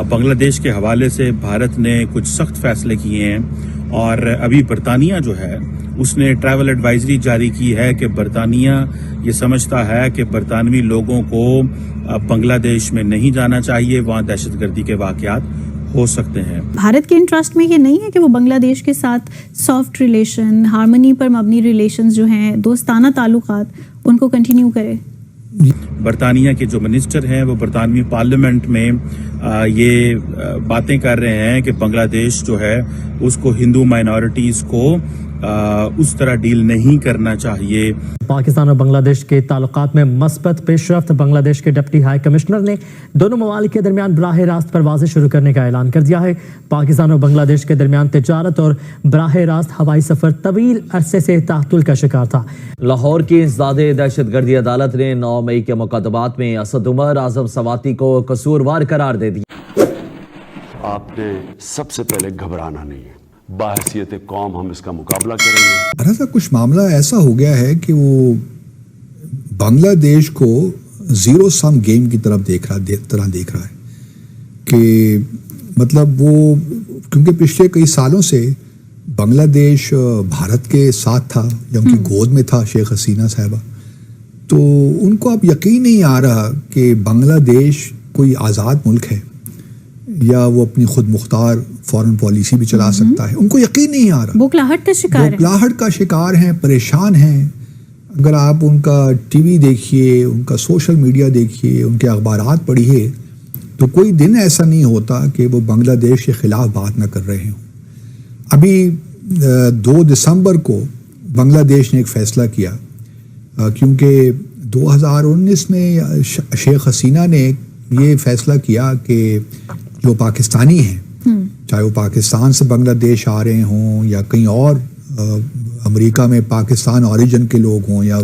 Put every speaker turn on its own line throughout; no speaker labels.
بنگلہ دیش کے حوالے سے بھارت نے کچھ سخت فیصلے کیے ہیں اور ابھی برطانیہ جو ہے اس نے ٹریول ایڈوائزری جاری کی ہے کہ برطانیہ یہ سمجھتا ہے کہ برطانوی لوگوں کو بنگلہ دیش میں نہیں جانا چاہیے، وہاں دہشت گردی کے واقعات ہو سکتے ہیں۔
بھارت کے انٹرسٹ میں یہ نہیں ہے کہ وہ بنگلہ دیش کے ساتھ سافٹ ریلیشن، ہارمنی پر مبنی ریلیشنز جو ہیں، دوستانہ تعلقات، ان کو کنٹینیو کرے؟
برطانیہ کے جو منسٹر ہیں وہ برطانوی پارلیمنٹ میں یہ باتیں کر رہے ہیں کہ بنگلہ دیش جو ہے اس کو ہندو مائنورٹیز کو اس طرح ڈیل نہیں کرنا چاہیے۔
پاکستان اور بنگلہ دیش کے تعلقات میں مثبت پیش رفت۔ بنگلہ دیش کے ڈپٹی ہائی کمشنر نے دونوں ممالک کے درمیان براہ راست پروازیں شروع کرنے کا اعلان کر دیا ہے۔ پاکستان اور بنگلہ دیش کے درمیان تجارت اور براہ راست ہوائی سفر طویل عرصے سے تعطل کا شکار تھا۔
لاہور کی انسداد دہشت گردی عدالت نے 9 مئی کے مقدمات میں اسد عمر، اعظم سواتی کو قصوروار قرار دے دیا۔
آپ نے سب سے پہلے گھبرانا نہیں ہے، باحثیت قوم ہم اس کا مقابلہ کریں گے۔
ایسا کچھ معاملہ ایسا ہو گیا ہے کہ وہ بنگلہ دیش کو زیرو سم گیم کی طرف دیکھ رہا ہے کہ مطلب وہ کیونکہ پچھلے کئی سالوں سے بنگلہ دیش بھارت کے ساتھ تھا یا ان کی گود میں تھا شیخ حسینہ صاحبہ، تو ان کو اب یقین نہیں آ رہا کہ بنگلہ دیش کوئی آزاد ملک ہے یا وہ اپنی خود مختار فورن پالیسی بھی چلا سکتا ہے۔ ان کو یقین نہیں آ رہا، بوکھلاہٹ کا شکار ہیں، پریشان ہیں۔ اگر آپ ان کا ٹی وی دیکھیے، ان کا سوشل میڈیا دیکھیے، ان کے اخبارات پڑھیے، تو کوئی دن ایسا نہیں ہوتا کہ وہ بنگلہ دیش کے خلاف بات نہ کر رہے ہوں۔ ابھی 2 دسمبر کو بنگلہ دیش نے ایک فیصلہ کیا، کیونکہ 2019 میں شیخ حسینہ نے یہ فیصلہ کیا کہ جو پاکستانی ہیں، چاہے وہ پاکستان سے بنگلہ دیش آ رہے ہوں یا کہیں اور امریکہ میں پاکستان اوریجن کے لوگ ہوں یا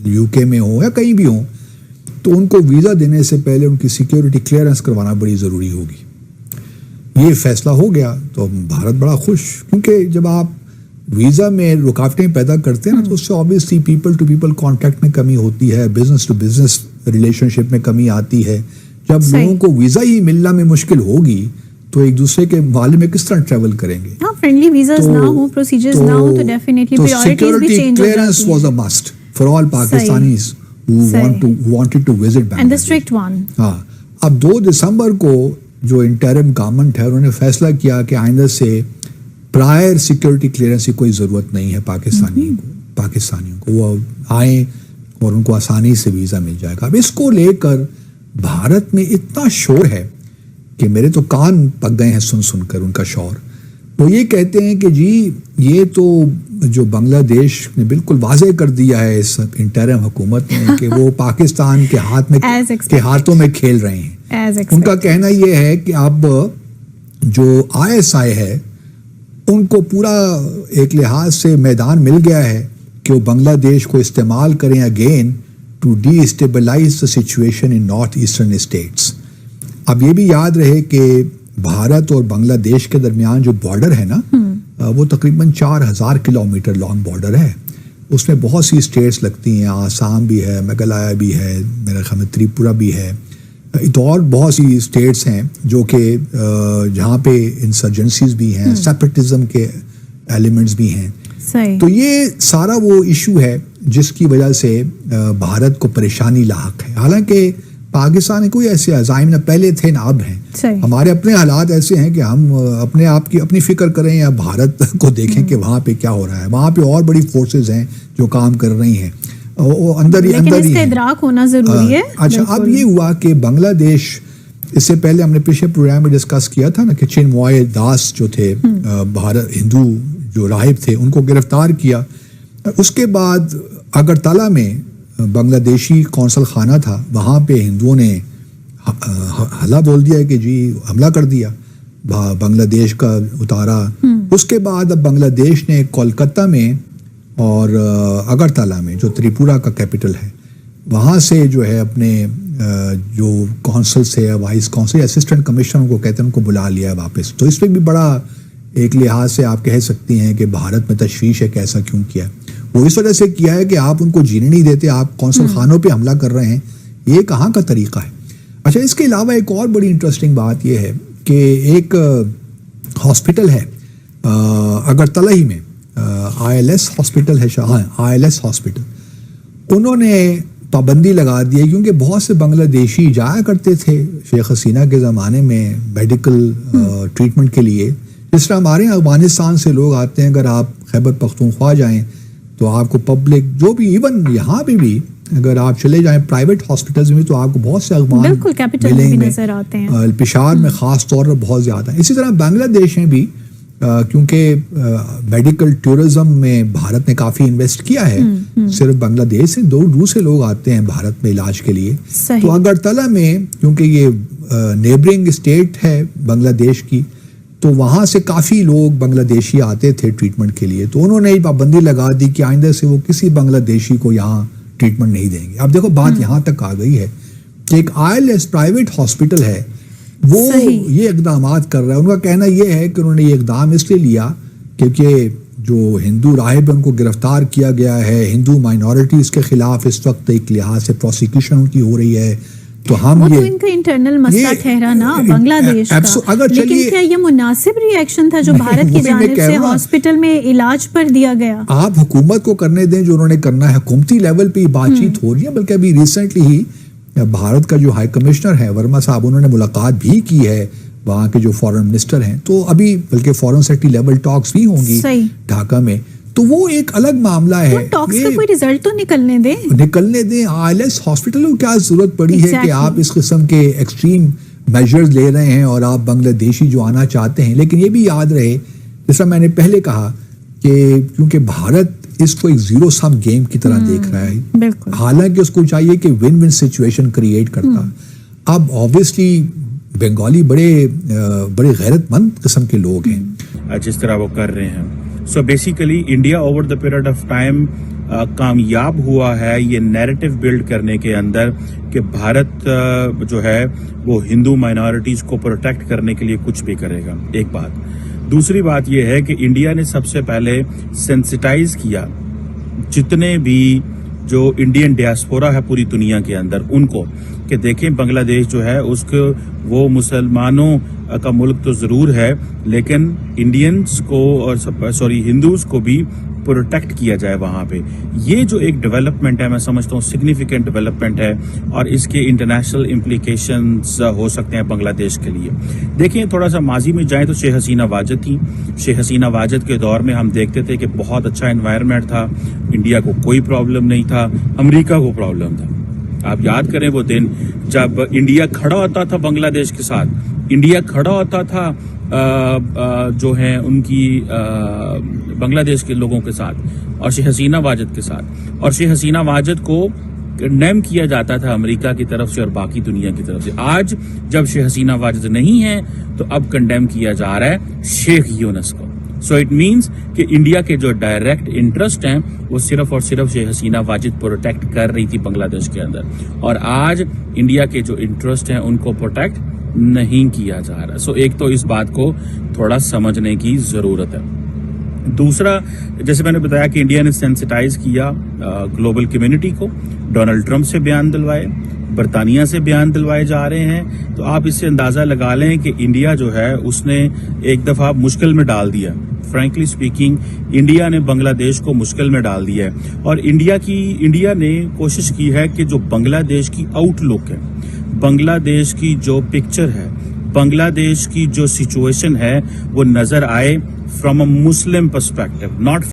یو کے میں ہوں یا کہیں بھی ہوں، تو ان کو ویزا دینے سے پہلے ان کی سیکیورٹی کلیئرنس کروانا بڑی ضروری ہوگی۔ یہ فیصلہ ہو گیا تو بھارت بڑا خوش، کیونکہ جب آپ ویزا میں رکاوٹیں پیدا کرتے ہیں نا تو اس سے obviously people to people contact میں کمی ہوتی ہے، business to business relationship میں کمی آتی ہے۔ جب لوگوں کو ویزا ہی ملنا میں مشکل ہوگی تو ایک دوسرے کے والے میں کس طرح ٹریول کریں گے؟
فرینڈلی ویزاز نہ ہو، پروسیجرز نہ ہو تو ڈیفینیٹلی پرائورٹیز بھی چینج ہو جاتی ہیں۔ Clearance
was a must for all Pakistanis who wanted to visit Bangladesh.
And the strict one.
ہاں، اب 2 دسمبر کو جو انٹرم گورنمنٹ ہے انہوں نے فیصلہ کیا کہ آئندہ سے پرائر سیکیورٹی کلیئرنس کی کوئی ضرورت نہیں ہے پاکستانیوں کو، وہ آئیں اور ان کو آسانی سے ویزا مل جائے گا۔ اب اس کو لے کر بھارت میں اتنا شور ہے کہ میرے تو کان پک گئے ہیں سن کر ان کا شور۔ وہ یہ کہتے ہیں کہ جی یہ تو جو بنگلہ دیش نے بالکل واضح کر دیا ہے اس انٹرم حکومت میں کہ وہ پاکستان کے ہاتھوں میں کھیل رہے ہیں۔ ان کا کہنا یہ ہے کہ اب جو ISI ہے ان کو پورا ایک لحاظ سے میدان مل گیا ہے کہ وہ بنگلہ دیش کو استعمال کریں again to destabilise the situation in north eastern states. اب یہ بھی یاد رہے کہ بھارت اور بنگلہ دیش کے درمیان جو بارڈر ہے نا وہ تقریباً 4000 کلومیٹر لانگ بارڈر ہے۔ اس میں بہت سی اسٹیٹس لگتی ہیں، آسام بھی ہے، میگھالیہ بھی ہے، میرے خیال میں تریپورا بھی ہے، اور بہت سی اسٹیٹس ہیں جو کہ جہاں پہ انسرجنسیز بھی ہیں، سیپریٹزم کے ایلیمنٹس بھی ہیں۔ تو یہ سارا وہ ایشو ہے جس کی وجہ سے بھارت کو پریشانی لاحق ہے۔ حالانکہ پاکستان کے کوئی ایسے عزائم نہ پہلے تھے نہ اب ہیں۔ ہمارے اپنے حالات ایسے ہیں کہ ہم اپنے آپ کی اپنی فکر کریں یا بھارت کو دیکھیں کہ وہاں پہ کیا ہو رہا ہے۔ وہاں پہ اور بڑی فورسز ہیں جو کام کر رہی ہیں، اندر ہی
ادراک ہونا ضروری ہے۔
اچھا، اب یہ ہوا کہ بنگلہ دیش، اس سے پہلے ہم نے پچھلے پروگرام میں ڈسکس کیا تھا نا کہ چنموئے داس جو تھے بھارت ہندو جو راہب تھے ان کو گرفتار کیا۔ اس کے بعد اگرتلہ میں بنگلہ دیشی قونصل خانہ تھا، وہاں پہ ہندوؤں نے حملہ بول دیا کہ جی حملہ کر دیا، بنگلہ دیش کا اتارا۔ اس کے بعد اب بنگلہ دیش نے کولکتہ میں اور اگرتلہ میں جو تریپورا کا کیپٹل ہے وہاں سے جو ہے اپنے جو کونسل سے وائس کونسل اسسٹنٹ کمشنر کو کہتے ہیں ان کو بلا لیا ہے واپس۔ تو اس پہ بھی بڑا ایک لحاظ سے آپ کہہ سکتی ہیں کہ بھارت میں تشویش ہے کہ ایسا کیوں کیا۔ وہ اس وجہ سے کیا ہے کہ آپ ان کو جینے نہیں دیتے، آپ قونصل خانوں پہ حملہ کر رہے ہیں، یہ کہاں کا طریقہ ہے؟ اچھا اس کے علاوہ ایک اور بڑی انٹرسٹنگ بات یہ ہے کہ ایک ہاسپٹل ہے اگرتلہ ہی میں ILS ہاسپٹل ہے ILS ہاسپٹل، انہوں نے پابندی لگا دی ہے کیونکہ بہت سے بنگلہ دیشی جایا کرتے تھے شیخ حسینہ کے زمانے میں میڈیکل ٹریٹمنٹ کے لیے، جس طرح ہمارے افغانستان سے لوگ آتے ہیں، اگر آپ خیبر پختونخوا جائیں تو آپ کو پبلک جو بھی ایون یہاں پہ بھی اگر آپ چلے جائیں پرائیویٹ ہاسپٹلز میں تو آپ کو بہت سے اقوام
بالکل کیپٹل میں بھی نظر آتے ہیں،
پشاور میں خاص طور پر بہت زیادہ ہیں۔ اسی طرح بنگلہ دیش میں بھی کیونکہ میڈیکل ٹورزم میں بھارت نے کافی انویسٹ کیا ہے، صرف بنگلہ دیش سے دور سے لوگ آتے ہیں بھارت میں علاج کے لیے، تو اگرتلہ میں کیونکہ یہ نیبرنگ اسٹیٹ ہے بنگلہ دیش کی، تو وہاں سے کافی لوگ بنگلہ دیشی آتے تھے ٹریٹمنٹ کے لیے، تو انہوں نے پابندی لگا دی کہ آئندہ سے وہ کسی بنگلہ دیشی کو یہاں ٹریٹمنٹ نہیں دیں گے۔ اب دیکھو بات یہاں تک آ گئی ہے کہ ایک ILS پرائیویٹ ہاسپٹل ہے وہ یہ اقدامات کر رہا ہے۔ ان کا کہنا یہ ہے کہ انہوں نے یہ اقدام اس لیے لیا کیونکہ جو ہندو راہب ان کو گرفتار کیا گیا ہے، ہندو مائنورٹیز کے خلاف اس وقت ایک لحاظ سے پروسیکیوشن ان کی ہو رہی ہے، تو ہم
وہ تو ان کا انٹرنل مسئلہ ٹھہرا نا بنگلہ دیش کا، لیکن کیا یہ مناسب ری ایکشن تھا جو بھارت کی جانب سے ہاسپٹل میں علاج پر دیا گیا؟
آپ حکومت کو کرنے دیں جو انہوں نے کرنا ہے، حکومتی لیول پہ بات چیت ہو رہی ہے، بلکہ ابھی ریسنٹلی ہی بھارت کا جو ہائی کمشنر ہے ورما صاحب انہوں نے ملاقات بھی کی ہے وہاں کے جو فورن منسٹر ہیں، تو ابھی بلکہ فورن سیکرٹری لیول ٹاکس بھی ہوں گی ڈھاکہ میں، تو وہ ایک الگ معاملہ ہے۔
ٹاکس کا کوئی رزلٹ تو نکلنے دیں۔
ILS ہاسپٹل کو کیا ضرورت پڑی ہے کہ آپ اس قسم کے ایکسٹریم میجرز لے رہے ہیں اور آپ بنگلہ دیشی جو آنا چاہتے ہیں، لیکن یہ بھی یاد رہے جیسا میں نے پہلے کہا کہ کیونکہ بھارت اس کو ایک زیرو سم گیم کی طرح دیکھ رہا ہے، حالانکہ اس کو چاہیے کہ ون ون سچویشن کریٹ کرتا۔ اب آبویسلی بنگالی بڑے غیرت مند قسم کے لوگ ہیں
جس طرح وہ کر رہے ہیں۔ So basically India over the period of time کامیاب ہوا ہے یہ نیریٹو بلڈ کرنے کے اندر کہ بھارت جو ہے وہ ہندو مائنورٹیز کو پروٹیکٹ کرنے کے لیے کچھ بھی کرے گا، ایک بات۔ دوسری بات یہ ہے کہ انڈیا نے سب سے پہلے سینسٹائز کیا جتنے بھی جو انڈین ڈیاسپورا ہے پوری دنیا کے اندر ان کو، کہ دیکھیں بنگلہ دیش جو ہے اس کو وہ مسلمانوں کا ملک تو ضرور ہے لیکن انڈینز کو اور ہندوز کو بھی پروٹیکٹ کیا جائے وہاں پہ۔ یہ جو ایک ڈیولپمنٹ ہے میں سمجھتا ہوں سگنیفیکنٹ ڈیولپمنٹ ہے اور اس کے انٹرنیشنل امپلیکیشنز ہو سکتے ہیں بنگلہ دیش کے لیے۔ دیکھیں تھوڑا سا ماضی میں جائیں تو شیخ حسینہ واجد تھیں، شیخ حسینہ واجد کے دور میں ہم دیکھتے تھے کہ بہت اچھا انوائرمنٹ تھا، انڈیا کو کوئی پرابلم نہیں تھا، امریکہ کو پرابلم تھا۔ آپ یاد کریں وہ دن جب انڈیا کھڑا ہوتا تھا بنگلہ دیش کے ساتھ، انڈیا کھڑا ہوتا تھا جو ہیں ان کی بنگلہ دیش کے لوگوں کے ساتھ اور شیخ حسینہ واجد کے ساتھ، اور شیخ حسینہ واجد کو کنڈیم کیا جاتا تھا امریکہ کی طرف سے اور باقی دنیا کی طرف سے۔ آج جب شیخ حسینہ واجد نہیں ہیں تو اب کنڈیم کیا جا رہا ہے شیخ یونس کو۔ سو اٹ مینس کہ انڈیا کے جو ڈائریکٹ انٹرسٹ ہیں وہ صرف اور صرف شیخ حسینہ واجد پروٹیکٹ کر رہی تھی بنگلہ دیش کے اندر، اور آج انڈیا کے جو انٹرسٹ ہیں ان کو پروٹیکٹ نہیں کیا جا رہا۔ سو ایک تو اس بات کو تھوڑا سمجھنے کی ضرورت ہے۔ دوسرا جیسے میں نے بتایا کہ انڈیا نے سینسٹائز کیا گلوبل کمیونٹی کو، ڈونلڈ ٹرمپ سے بیان دلوائے، برطانیہ سے بیان دلوائے جا رہے ہیں، تو آپ اس سے اندازہ لگا لیں کہ انڈیا جو ہے اس نے ایک دفعہ مشکل میں ڈال دیا۔ فرینکلی سپیکنگ انڈیا نے بنگلہ دیش کو مشکل میں ڈال دیا ہے، اور انڈیا نے کوشش کی ہے کہ جو بنگلہ دیش کی آؤٹ لک ہے، بنگلہ دیش کی جو پکچر ہے، بنگلہ دیش کی جو سچویشن ہے وہ نظر آئے from a Muslim perspective, not